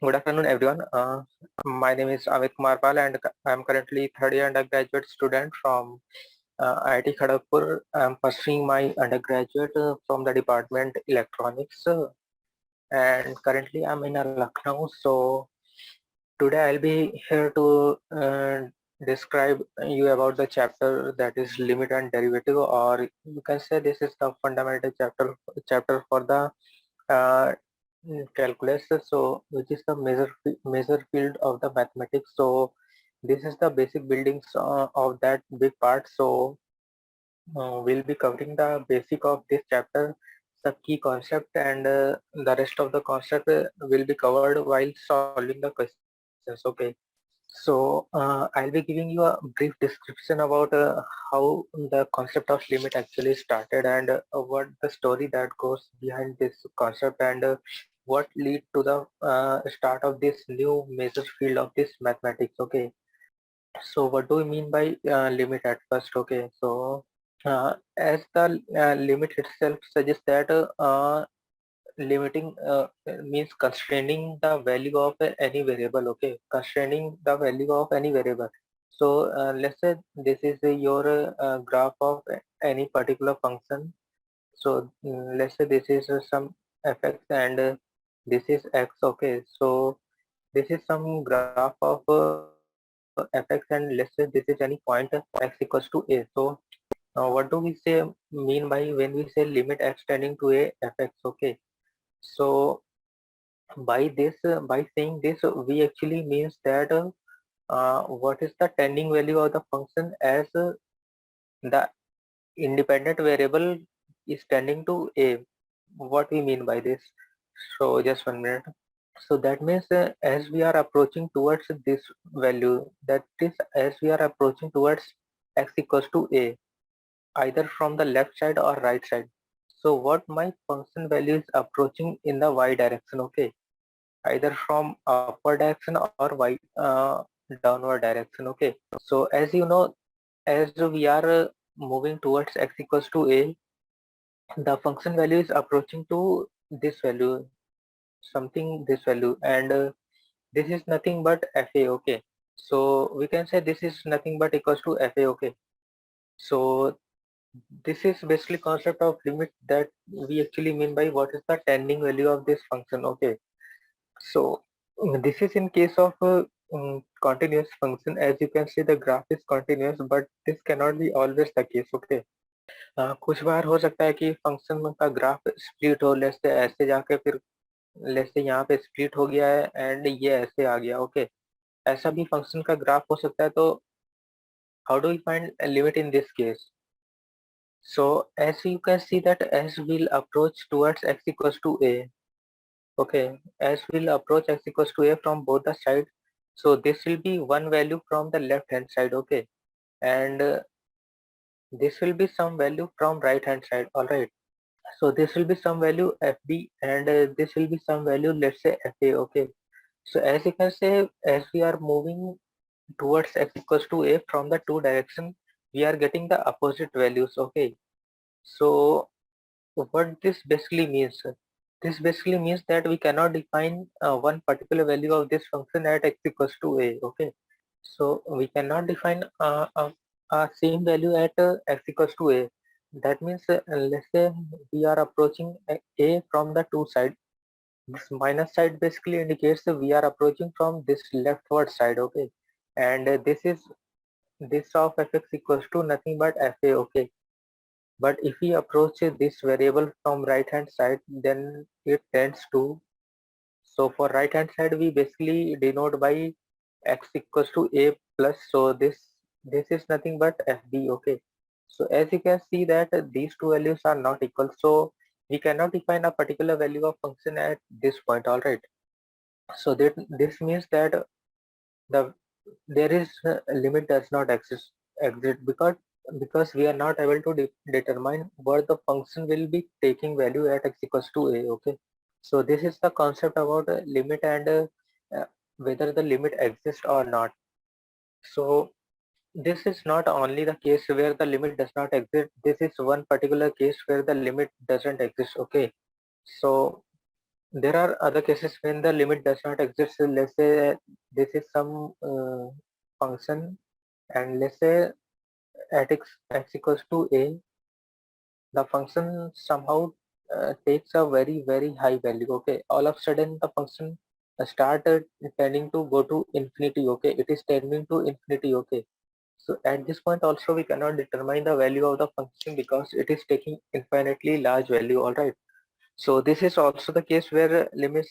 Good afternoon, everyone. My name is Amit Kumar Pal, and I am currently third year undergraduate student from IIT Kharagpur. I am pursuing my undergraduate from the department electronics, and currently I'm in Lucknow. So today I'll be here to describe you about the chapter that is limit and derivative, or you can say this is the fundamental chapter for the uh, calculus, so which is the major field of the mathematics. So this is the basic buildings of that big part. So we'll be covering the basic of this chapter, the key concept, and the rest of the concept will be covered while solving the questions. Okay, so I'll be giving you a brief description about how the concept of limit actually started, and what the story that goes behind this concept, and what lead to the start of this new major field of this mathematics. Okay, so what do we mean by limit at first? Okay, so as the limit itself suggests that limiting means constraining the value of any variable. Okay, constraining the value of any variable. So let's say this is your graph of any particular function. So let's say this is some fx, and this is x. Okay, so this is some graph of fx, and let's say this is any point x equals to a. So what do we say mean by when we say limit x tending to a fx? Okay, so by saying this, we actually means that what is the tending value of the function as the independent variable is tending to a. What we mean by this? So just 1 minute. So that means as we are approaching towards this value, that is as we are approaching towards x equals to a, either from the left side or right side. So what my function value is approaching in the y direction. Okay, either from upward direction or downward direction. Okay, so as you know, as we are moving towards x equals to a, the function value is approaching to this value, something this value, and this is nothing but fa. Okay, so we can say this is nothing but equals to fa. Okay, so this is basically concept of limit that we actually mean by what is the tending value of this function. Okay, so this is in case of continuous function. As you can see, the graph is continuous, but this cannot be always the case. Okay, कुछ बार हो सकता है कि function का graph split हो, let's say ऐसे जाके फिर लेट्स से यहाँ पे स्प्लिट हो गया है एंड ये ऐसे आ गया. ओके, ऐसा भी फंक्शन का ग्राफ हो सकता है. तो how do we find limit in this case? So as you can see that as we'll approach towards x equals to a, okay, as we'll approach x equals to a from both the sides, so this will be one value from the left hand side. Okay, and this will be some value from right hand side. All right, so this will be some value fb, and this will be some value, let's say fa. Okay, so as you can say, as we are moving towards x equals to a from the two direction, we are getting the opposite values. Okay, so what this basically means? This basically means that we cannot define one particular value of this function at x equals to a. Okay, so we cannot define a same value at x equals to a. That means let's say we are approaching a from the two side. This minus side basically indicates that we are approaching from this leftward side. Okay, and this of fx equals to nothing but fa. Okay, but if we approach this variable from right hand side, then it tends to, so for right hand side we basically denote by x equals to a plus, so this is nothing but fb. Okay, so as you can see that these two values are not equal, so we cannot define a particular value of function at this point. All right, so that this means that the there is a limit does not exist, because we are not able to determine what the function will be taking value at x equals to a. Okay, so this is the concept about a limit, and uh, whether the limit exists or not. So this is not only the case where the limit does not exist, this is one particular case where the limit doesn't exist. Okay, so there are other cases when the limit does not exist. So let's say this is some function, and let's say at x equals to a, the function somehow takes a very high value. Okay, all of a sudden the function started tending to go to infinity. Okay, it is tending to infinity. Okay, so at this point also we cannot determine the value of the function because it is taking infinitely large value. All right, so this is also the case where limit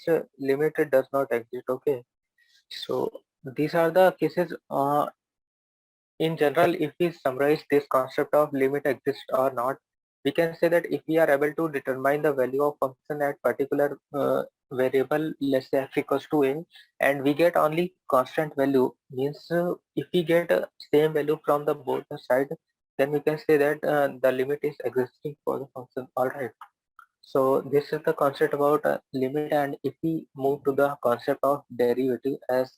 does not exist. Okay, so these are the cases. In general, if we summarize this concept of limit exists or not, we can say that if we are able to determine the value of function at particular variable, let's say f equals to a, and we get only constant value, means if we get same value from the both the side, then we can say that the limit is existing for the function. All right. So this is the concept about limit, and if we move to the concept of derivative, as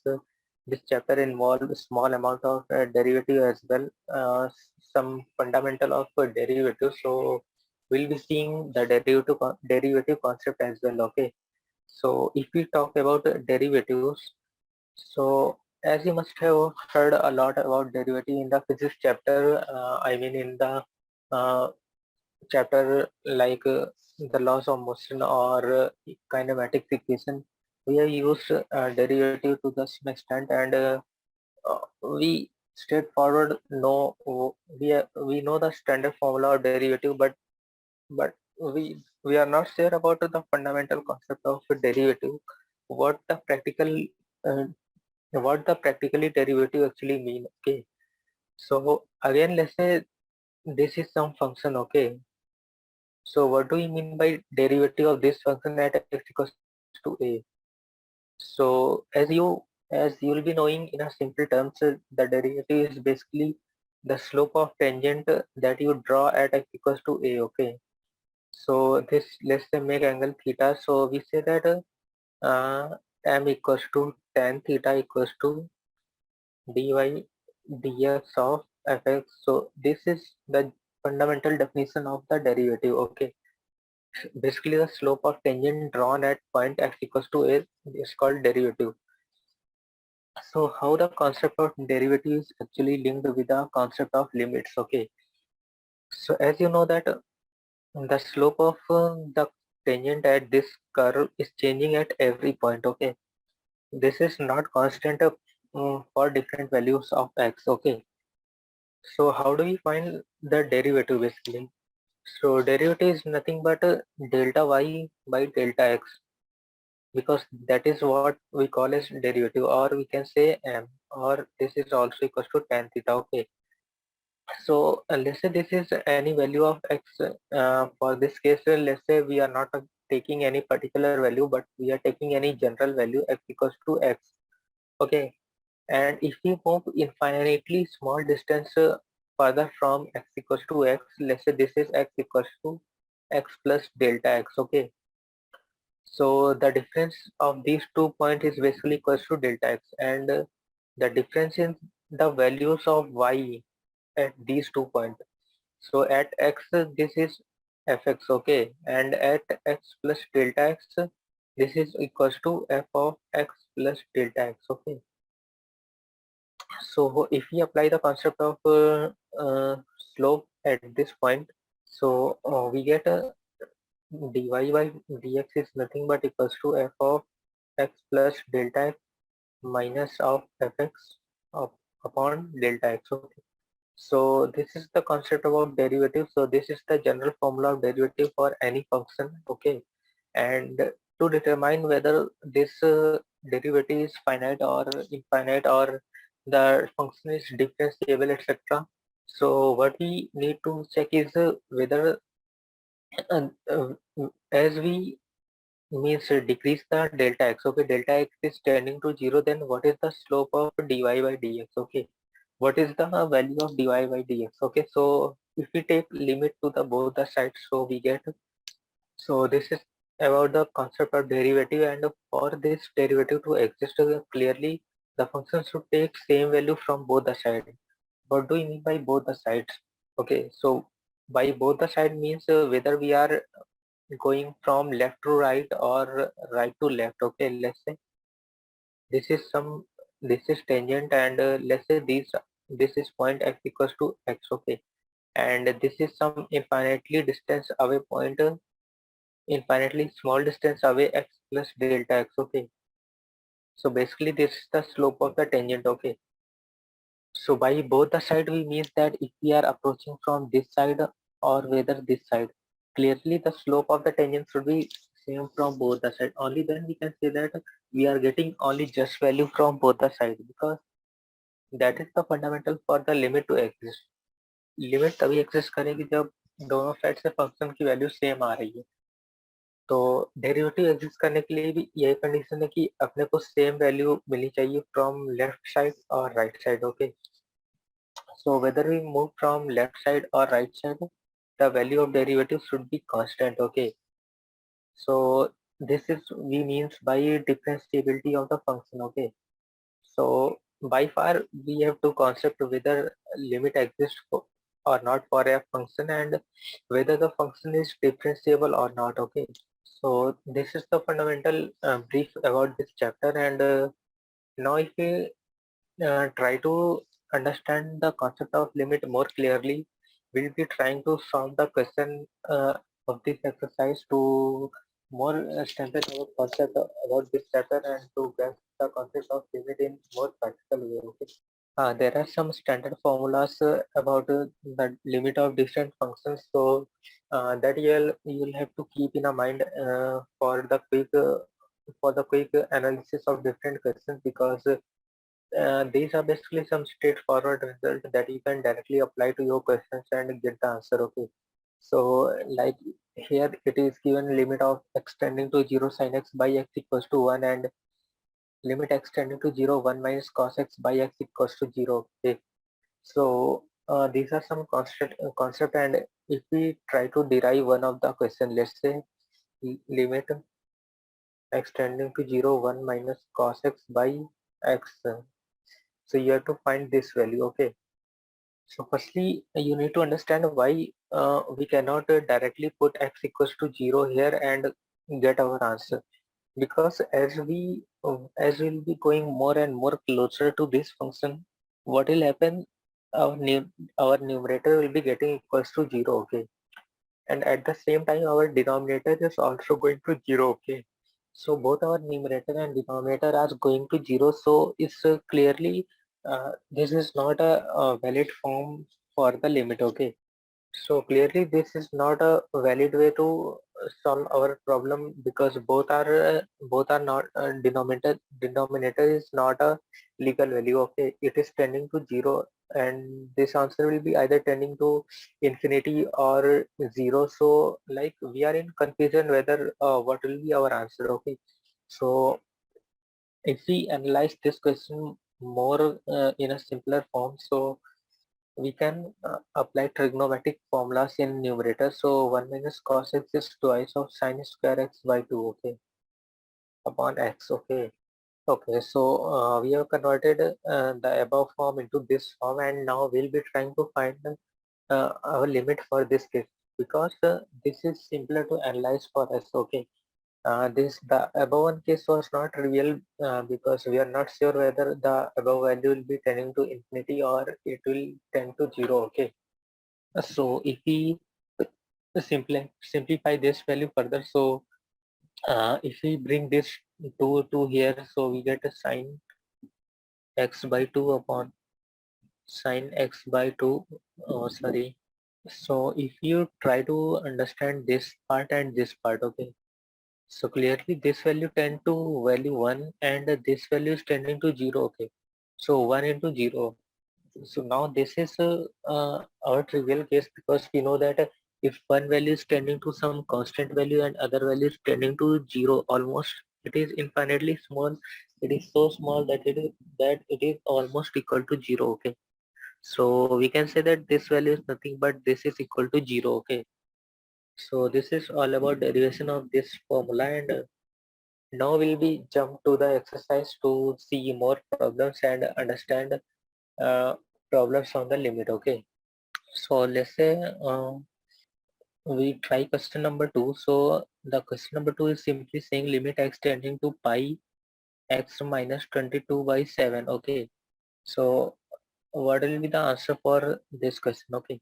this chapter involves small amount of derivative as well, some fundamental of derivative. So we'll be seeing the derivative concept as well. Okay. So if we talk about derivatives, so as you must have heard a lot about derivative in the physics chapter, I mean in the uh, chapter like the laws of motion or kinematics equation, we have used derivative to the some extent, and we straightforward know we know the standard formula of derivative, but we are not sure about the fundamental concept of derivative, what the practical uh, what the practically derivative actually mean. Okay, so again, let's say this is some function. Okay, so what do we mean by derivative of this function at x equals to a? So as you'll be knowing in a simple terms, the derivative is basically the slope of tangent that you draw at x equals to a. Okay. So this, let's say, make angle theta. So we say that m equals to tan theta equals to dy dx of fx. So this is the fundamental definition of the derivative. Okay. Basically, the slope of tangent drawn at point x equals to a is called derivative. So how the concept of derivative is actually linked with the concept of limits. Okay, so as you know that the slope of the tangent at this curve is changing at every point. Okay, this is not constant for different values of x. Okay, so how do we find the derivative basically? So derivative is nothing but delta y by delta x, because that is what we call as derivative, or we can say m, or this is also equals to tan theta. Okay, so let's say this is any value of x. For this case, let's say we are not taking any particular value, but we are taking any general value x equals to x. Okay, and if we move infinitely small distance further from x equals to x, let's say this is x equals to x plus delta x. Okay, so the difference of these 2 points is basically equals to delta x, and the difference in the values of y at these 2 points. So at x, this is fx. Okay, and at x plus delta x, this is equals to f of x plus delta x. Okay, so if we apply the concept of slope at this point, so we get a dy by dx is nothing but equals to f of x plus delta x minus of fx of, upon delta x. Okay, so this is the concept about derivative. So this is the general formula of derivative for any function. Okay, and to determine whether this derivative is finite or infinite, or the function is differentiable, etc. So what we need to check is whether uh, uh, as we means decrease the delta x. Okay, delta x is tending to 0, then what is the slope of dy by dx? Okay, what is the value of dy by dx? Okay, so if we take limit to the both the sides, so we get, so this is about the concept of derivative, and for this derivative to exist clearly, the function should take same value from both the sides. What do we mean by both the sides? Okay, so by both the side means whether we are going from left to right or right to left. Okay, let's say this is tangent, and let's say this is point x equals to x. Okay, and this is some infinitely distance away point, infinitely small distance away, x plus delta x. Okay, so basically this is the slope of the tangent. Okay, so by both the side we means that if we are approaching from this side or whether this side, clearly the slope of the tangent should be same from both the side. Only then we can say that we are getting only just value from both the side, because that is the fundamental for the limit to exist. Limit तभी exist करेगी जब दोनों side से function की value same आ रही है। तो derivative exist करने के लिए भी यही कंडीशन है कि अपने को सेम वैल्यू मिलनी चाहिए फ्रॉम लेफ्ट साइड और right side. Okay, so whether we move from left side or right side, the value of derivative should be constant. Okay, so this is we means by differentiability of the function. Okay, so by far we have to concept whether limit exists or not for a function, and whether the function is differentiable or not. Okay, so this is the fundamental brief about this chapter, and now if we try to understand the concept of limit more clearly, we'll be trying to solve the question of this exercise to more strengthen our concept about this chapter and to grasp the concept of limit in more practical way. Okay. There are some standard formulas about the limit of different functions, so that you'll have to keep in a mind for the quick analysis of different questions, because these are basically some straightforward results that you can directly apply to your questions and get the answer. Okay, so like here it is given limit of x tending to 0 sin x by x equals to 1, and limit x tending to 0 1 minus cos x by x equals to 0. Okay, so these are some concept, and if we try to derive one of the question, let's say limit x tending to 0 1 minus cos x by x, so you have to find this value. Okay, so firstly, you need to understand why we cannot directly put x equals to 0 here and get our answer. Because as we'll be going more and more closer to this function, what will happen? Our numerator will be getting equals to 0. Okay, and at the same time our denominator is also going to 0. Okay, so both our numerator and denominator are going to 0, so it's clearly this is not a valid form for the limit. Okay, so clearly this is not a valid way to solve our problem, because both are not denominator is not a legal value. Okay, it is tending to 0, and this answer will be either tending to infinity or 0. So like we are in confusion whether what will be our answer. Okay, so if we analyze this question more in a simpler form, so we can apply trigonometric formulas in numerator. So 1 minus cos x is twice of sine square x by 2. Okay, upon x. Okay, okay, so we have converted the above form into this form, and now we'll be trying to find our limit for this case, because this is simpler to analyze for us. Okay, this the above one case was not real, because we are not sure whether the above value will be tending to infinity or it will tend to 0. Okay, so if we simplify this value further, so if we bring this 2 to here, so we get a sine x by 2 upon sine x by 2. Oh, sorry. So if you try to understand this part and this part, okay, so clearly this value tend to value 1 and this value is tending to 0. Okay, so 1 into 0. So now this is our trivial case, because we know that if one value is tending to some constant value and other value is tending to 0, almost it is infinitely small. It is so small that it is almost equal to 0. Okay, so we can say that this value is nothing but this is equal to 0. Okay, so this is all about derivation of this formula, and now we'll be jump to the exercise to see more problems and understand uh, problems on the limit. Okay, so let's say we try question number 2. So the question number 2 is simply saying limit x tending to pi x minus 22 by 7. Okay, so what will be the answer for this question? Okay,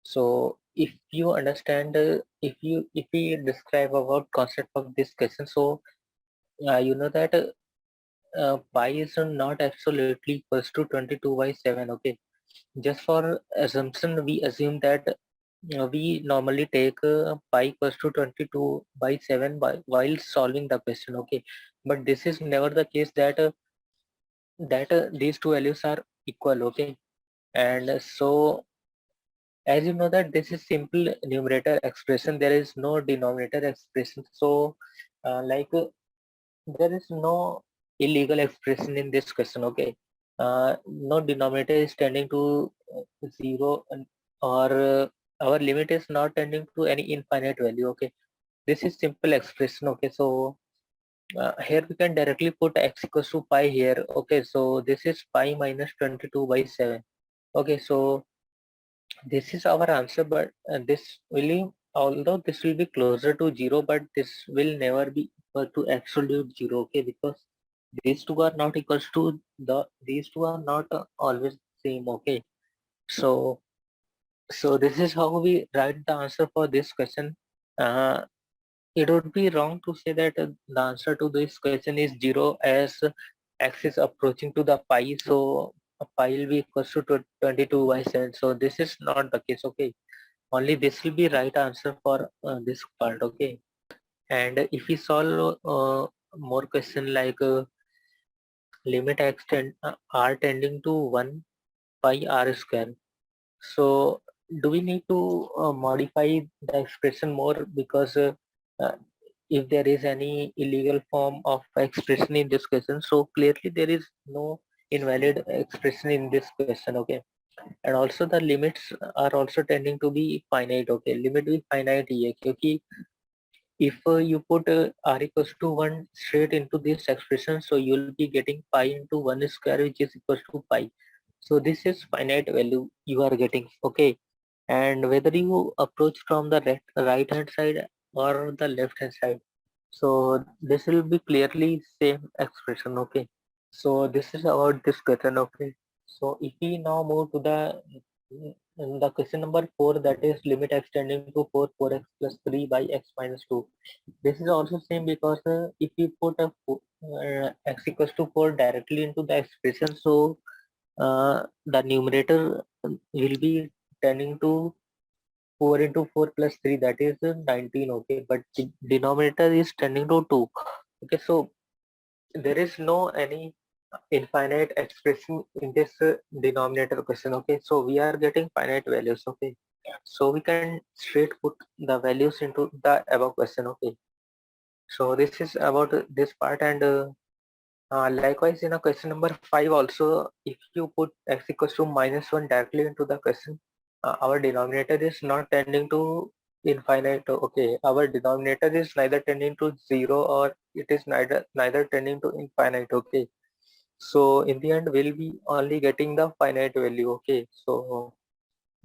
so if you understand, if we describe about concept of this question, so you know that pi is not absolutely equals to 22 by 7. Okay, just for assumption, we assume that we normally take pi equals to 22 by 7 while solving the question. Okay, but this is never the case that these two values are equal. Okay, and so as you know that this is simple numerator expression, there is no denominator expression. So like there is no illegal expression in this question. Okay, no denominator is tending to 0, or our limit is not tending to any infinite value. Okay, this is simple expression. Okay, so here we can directly put x equals to pi here. Okay, so this is pi minus 22 by 7. Okay, so this is our answer, but this will, although this will be closer to 0, but this will never be equal to absolute 0. Okay, because these two are not equals to these two are not always same. Okay, so this is how we write the answer for this question. uh, it would be wrong to say that the answer to this question is 0, as x is approaching to the pi, so pi will be equals to 22 by 7. So this is not the case. Okay, only this will be right answer for this part. Okay, and if we solve more question like limit x r tending to 1 pi r square, so do we need to modify the expression more, because uh, if there is any illegal form of expression in this question, so clearly there is no invalid expression in this question. Okay, and also the limits are also tending to be finite. Okay, limit भी finite ही है, क्योंकि if you put r equals to 1 straight into this expression, so you will be getting pi into 1 square, which is equals to pi. So this is finite value you are getting. Okay, and whether you approach from the right hand side or the left hand side, so this will be clearly same expression. Okay, so this is about this question. Okay, so if we now move to the question number 4, that is limit extending to 4x plus 3 by x minus 2. This is also same, because if you put x equals to 4 directly into the expression, so the numerator will be tending to 4 into 4 plus 3, that is 19. Okay, but the denominator is tending to 2. Okay, so there is no any infinite expression in this denominator question. Okay, so we are getting finite values. Okay, so we can straight put the values into the above question. Okay, so this is about this part, and likewise in a question number 5 also, if you put x equals to minus 1 directly into the question, our denominator is not tending to infinite. Okay, our denominator is neither tending to 0, or it is neither tending to infinite. Okay, so in the end we'll be only getting the finite value. Okay, so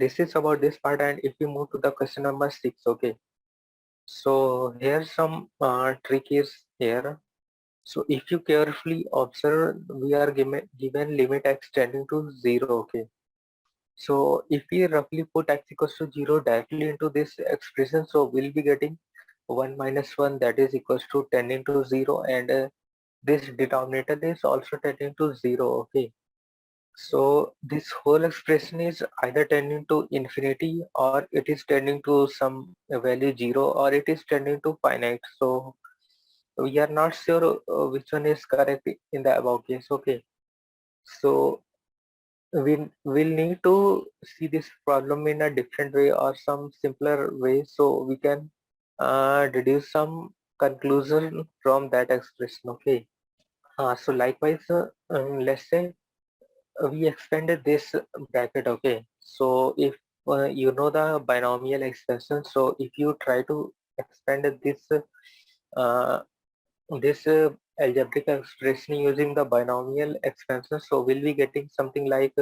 this is about this part, and if we move to the question number 6. Okay, so here's some trick is here. So if you carefully observe, we are given limit x tending to 0. Okay, so if we roughly put x equals to 0 directly into this expression, so we'll be getting 1 minus 1, that is equals to tending to 0, and this denominator is also tending to 0. Okay, so this whole expression is either tending to infinity, or it is tending to some value 0, or it is tending to finite. So we are not sure which one is correct in the above case. Okay, so we will need to see this problem in a different way or some simpler way, so we can deduce some conclusion from that expression. Okay, so likewise, let's say we expanded this bracket. Okay, so if you know the binomial expansion, so if you try to expand uh, this algebraic expression using the binomial expansion, so we'll be getting something like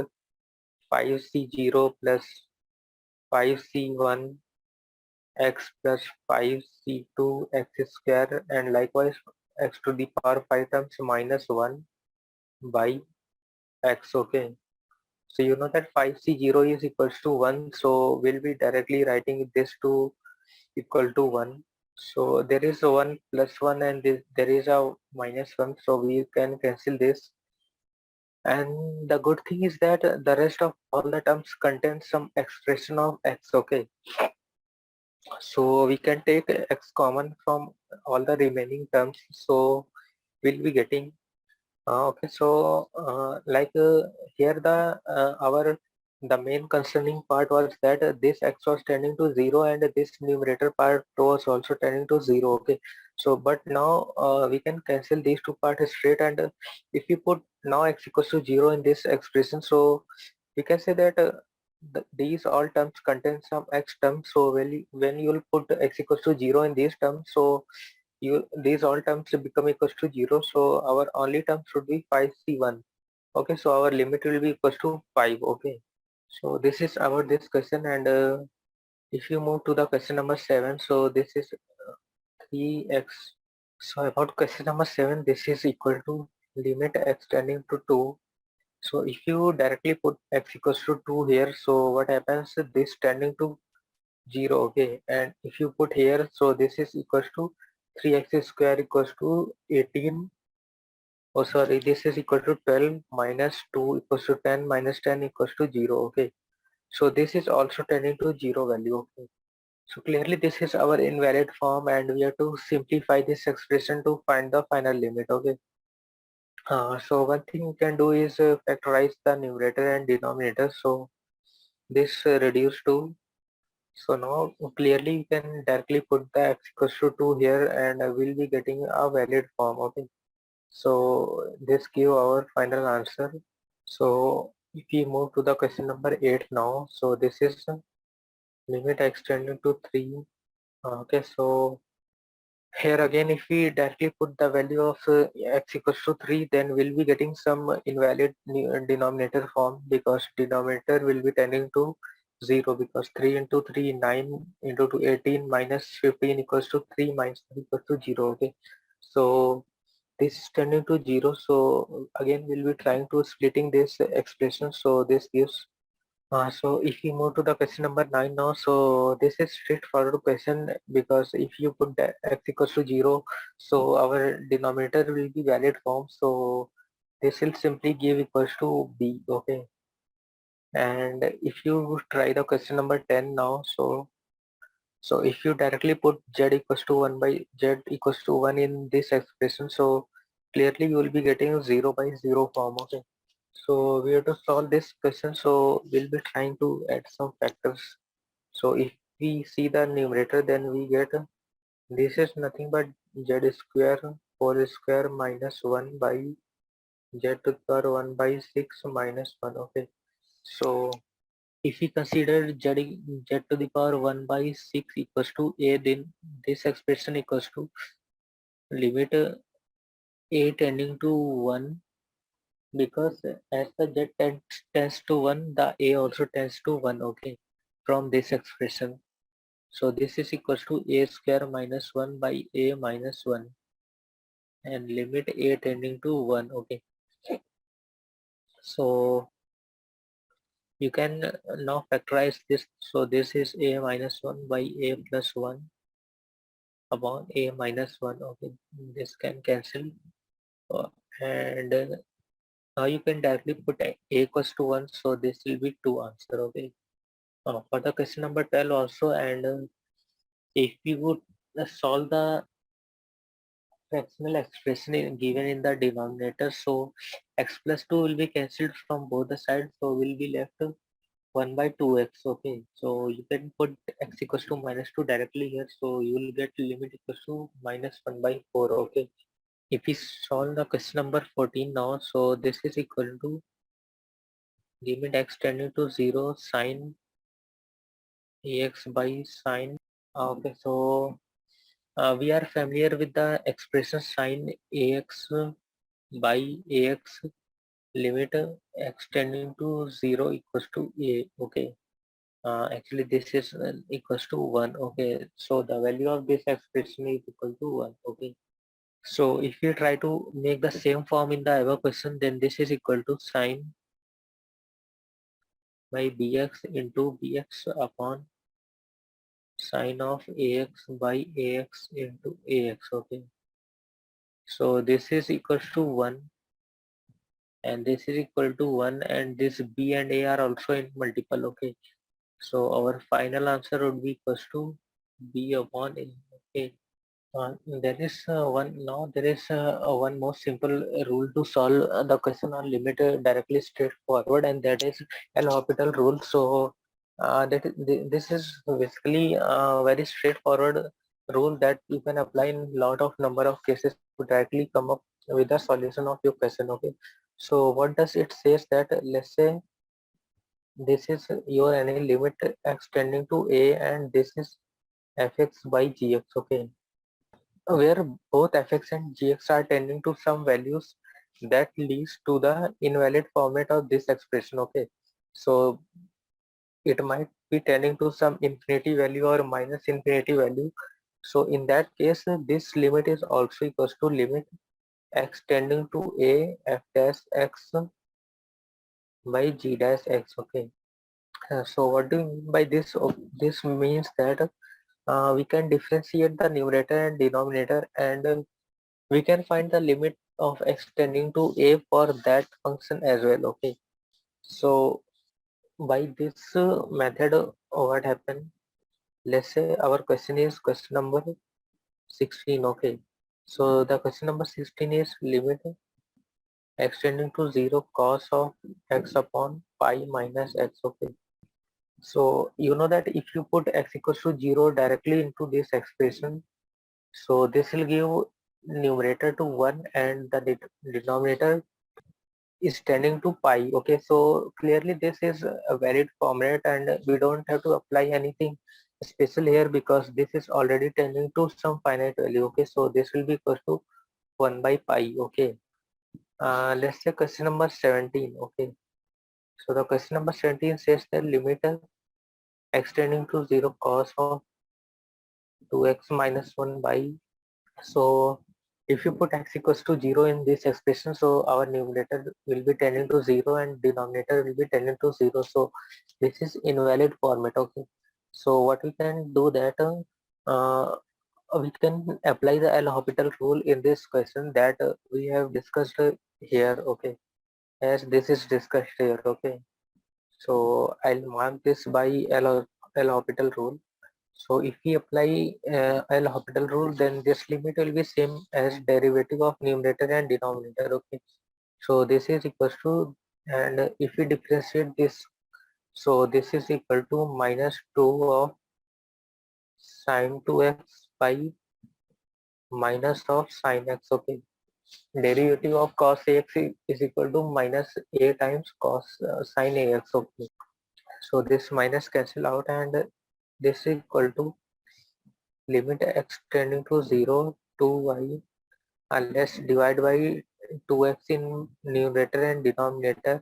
5c0 plus 5c1 x plus 5c2 x square, and likewise x to the power 5 times minus 1 by x. Okay, so you know that 5c0 is equals to 1, so we'll be directly writing this to equal to 1. So there is a 1 plus 1 and there is a minus 1, so we can cancel this. And the good thing is that the rest of all the terms contain some expression of x. Okay, so we can take x common from all the remaining terms, so we'll be getting okay. So here the main concerning part was that this x was tending to 0 and this numerator part was also tending to 0. Okay, so but now we can cancel these two parts straight, and if you put now x equals to 0 in this expression, so we can say that these all terms contain some x terms. So when you will put x equals to 0 in these terms, so these all terms become equals to 0, so our only term should be 5c1. Okay, so our limit will be equals to 5. Okay, so this is about this question. And if you move to the question number 7, so this is 3x. So about question number 7, this is equal to limit x tending to 2. So if you directly put x equals to 2 here, so what happens, this tending to 0. Okay, and if you put here, so this is equals to 3x square equals to 18. Oh sorry, this is equal to 12 minus 2 equals to 10 minus 10 equals to 0. Okay, so this is also tending to 0 value. Okay, so clearly this is our invalid form, and we have to simplify this expression to find the final limit. Okay, so one thing you can do is factorize the numerator and denominator, so this reduce to. So now clearly you can directly put the x equals to 2 here, and we'll be getting a valid form. Okay, so this give our final answer. So if we move to the question number 8 now, so this is limit extending to 3. Okay, so here again, if we directly put the value of x equals to 3, then we'll be getting some invalid denominator form, because denominator will be tending to 0, because 3 into 3, 9 into 2, 18 minus 15 equals to 3 minus 3 equals to 0. Okay, so this is tending to 0, so again we'll be trying to splitting this expression, so this gives so if we move to the question number 9 now, so this is straightforward question, because if you put the x equals to 0, so our denominator will be valid form, so this will simply give equals to b. Okay, and if you try the question number 10 now, so if you directly put z equals to 1 by z equals to 1 in this expression, so clearly you will be getting 0 by 0 form. Okay, so we have to solve this question, so we'll be trying to add some factors. So if we see the numerator, then we get this is nothing but z square whole square minus 1 by z to the power 1 by 6 minus 1. Okay, so if we consider z to the power 1 by 6 equals to a, then this expression equals to limit a tending to 1, because as the tends to 1, the a also tends to 1. Okay, from this expression, so this is equals to a square minus 1 by a minus 1, and limit a tending to 1. Okay, so you can now factorize this, so this is a minus 1 by a plus 1 upon a minus 1. Okay, this can cancel, uh, and now you can directly put a equals to 1, so this will be 2 answer. Okay, for the question number 12 also, and if we would solve the fractional expression given in the denominator, so x plus 2 will be cancelled from both the sides, so will be left 1 by 2x. Okay, so you can put x equals to minus 2 directly here, so you will get limit equals to minus 1 by 4. Okay, if we solve the question number 14 now, so this is equal to limit x tending to 0 sine ax by sine. Okay, so we are familiar with the expression sine ax by ax, limit x tending to 0 equals to a. Okay, Actually this is equals to 1. Okay, so the value of this expression is equal to 1. Okay, so if you try to make the same form in the above question, then this is equal to sine by bx into bx upon sine of ax by ax into ax. Okay, so this is equals to 1 and this is equal to 1, and this b and a are also in multiple. Okay, so our final answer would be equals to b upon a. Okay. There is one more simple rule to solve the question on limit directly straightforward, and that is L'Hopital rule. So this is basically a very straightforward rule that you can apply in lot of number of cases to directly come up with the solution of your question. Okay, so what does it says that, let's say this is your any limit extending to a, and this is fx by gx. Okay, where both fx and gx are tending to some values that leads to the invalid format of this expression. Okay, so it might be tending to some infinity value or minus infinity value. So in that case, this limit is also equals to limit x tending to a f dash x by g dash x. Okay, so what do you mean by this? This means that we can differentiate the numerator and denominator, and we can find the limit of extending to a for that function as well. Okay, so by this method, what happened, let's say our question is question number 16. Okay, so the question number 16 is limit extending to 0 cos of x upon pi minus x. Okay, so you know that if you put x equals to 0 directly into this expression, so this will give numerator to 1 and the denominator is tending to pi. Okay, so clearly this is a valid format and we don't have to apply anything special here because this is already tending to some finite value. Okay, so this will be equal to 1 by pi. Okay, let's say question number 17. Okay, so the question number 17 says that limit extending to 0 cos of 2x minus 1 by. So if you put x equals to 0 in this expression, so our numerator will be tending to 0 and denominator will be tending to 0. So this is invalid format. Okay, so what we can do that, we can apply the L'Hopital rule in this question that we have discussed here. Okay, as this is discussed here. Okay, so I'll mark this by L'Hopital rule. So if we apply L'Hopital rule, then this limit will be same as derivative of numerator and denominator. Okay, so this is equals to, and if we differentiate this, so this is equal to minus 2 of sine 2x by minus of sine x. Okay, derivative of cos ax is equal to minus a times cos sine ax. Okay, so this minus cancel out and this is equal to limit x tending to 0 to y, unless divide by 2x in numerator and denominator,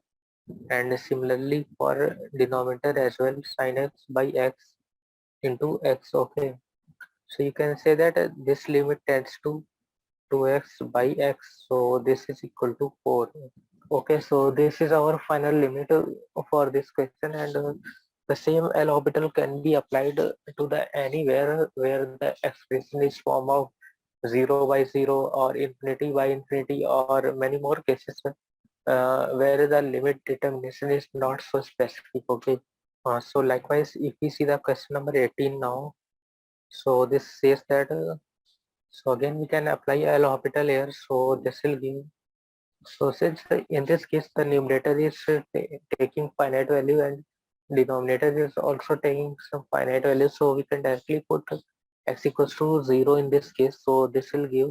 and similarly for denominator as well, sin x by x into x. Okay, so you can say that this limit tends to 2x by x, so this is equal to 4. Okay, so this is our final limit for this question, and the same L'Hopital can be applied to the anywhere where the expression is form of 0 by 0 or infinity by infinity or many more cases where the limit determination is not so specific. Okay, so likewise if we see the question number 18 now, so this says that so again we can apply L'Hopital here, so this will give, so since in this case the numerator is taking finite value and denominator is also taking some finite value, so we can directly put x equals to 0 in this case, so this will give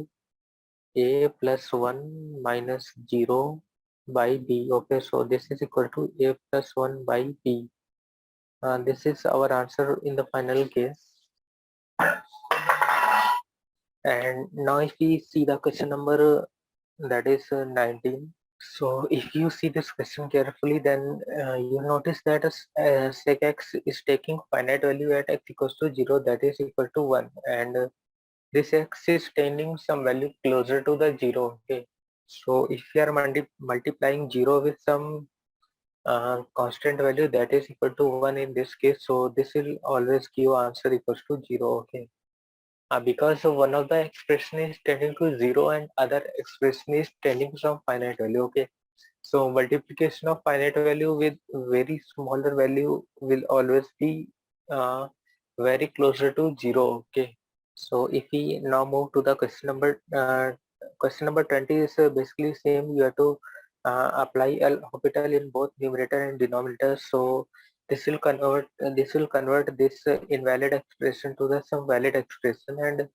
a plus 1 minus 0 by b. Okay, so this is equal to a plus 1 by b. This is our answer in the final case. And now if we see the question number that is 19. So if you see this question carefully, then you'll notice that sec x is taking finite value at x equals to 0, that is equal to 1, and this x is tending some value closer to the 0. Okay, so if you are multiplying 0 with some constant value that is equal to 1 in this case, so this will always give answer equals to 0. Okay, because one of the expression is tending to 0 and other expression is tending some finite value. Okay, so multiplication of finite value with very smaller value will always be uh, very closer to 0. Okay, so if we now move to the question number 20 is basically same. You have to apply L'Hopital in both numerator and denominator. So this will convert this invalid expression to the some valid expression, and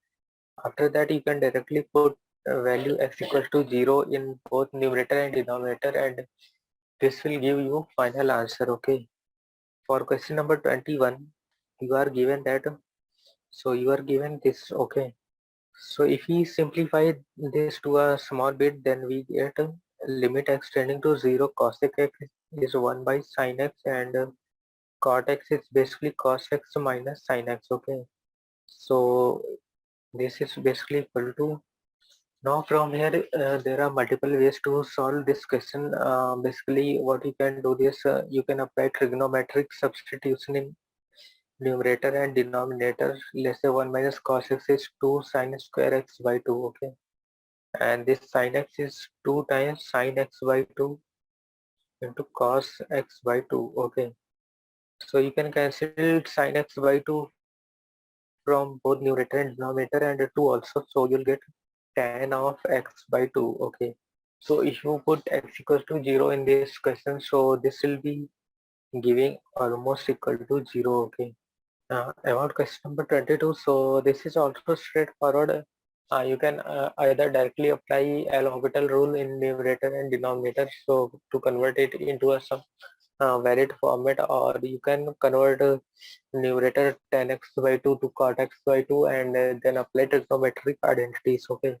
after that you can directly put value x equals to 0 in both numerator and denominator, and this will give you final answer. Okay, for question number 21 you are given that, so you are given this. Okay, so if we simplify this to a small bit, then we get limit x tending to 0 cosec x is 1 by sin x, and cot x is basically cos x minus sin x. Okay, so this is basically equal to. Now from here, there are multiple ways to solve this question. Basically, what you can do is you can apply trigonometric substitution in numerator and denominator. Let's say 1 minus cos x is 2 sin square x by 2. Okay, and this sin x is 2 times sin x by 2 into cos x by 2. Okay, so you can cancel sin x by 2 from both numerator and denominator and 2 also. So you'll get tan of x by 2. Okay, so if you put x equals to 0 in this question, so this will be giving almost equal to 0. Okay, about question number 22, so this is also straightforward. You can either directly apply L'Hopital rule in numerator and denominator, so to convert it into a some valid format, or you can convert numerator tan x by 2 to cot x by 2 and then apply trigonometric identities. Okay,